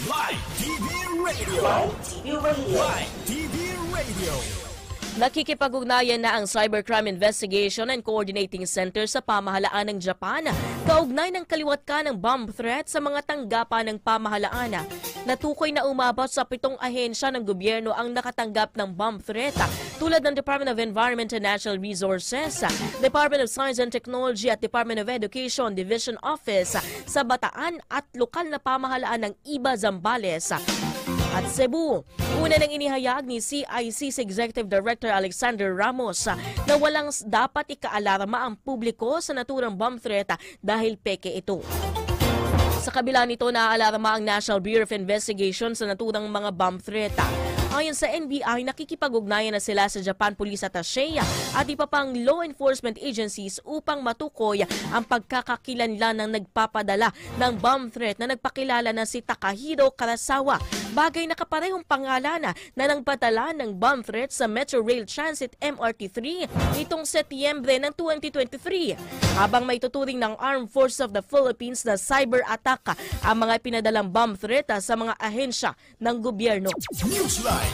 Live TV Radio. Live TV Radio. Nakikipag-ugnayan na ang Cybercrime Investigation and Coordinating Center sa pamahalaan ng Japan kaugnay ng kaliwat ka ng bomb threat sa mga tanggapan ng pamahalaan. Natukoy na umabot sa 7 ahensya ng gobyerno ang nakatanggap ng bomb threat tulad ng Department of Environment and Natural Resources, Department of Science and Technology at Department of Education Division Office sa Bataan at lokal na pamahalaan ng Iba, Zambales at Cebu. Una nang inihayag ni CIC's Executive Director Alexander Ramos na walang dapat ikaalarma ang publiko sa naturang bomb threat dahil peke ito. Sa kabila nito, naaalarma ang National Bureau of Investigation sa naturang mga bomb threat. Ayon sa NBI, nakikipag-ugnayan na sila sa Japan Police Attaché at iba pang law enforcement agencies upang matukoy ang pagkakakilanlan ng nagpapadala ng bomb threat na nagpakilala na si Takahiro Karasawa. Bagay na kaparehong pangalan na nagpadala ng bomb threat sa Metro Rail Transit MRT-3 nitong Setyembre ng 2023. Habang may tuturing ng Armed Forces of the Philippines na cyber attack ang mga pinadalang bomb threat sa mga ahensya ng gobyerno. Newsline.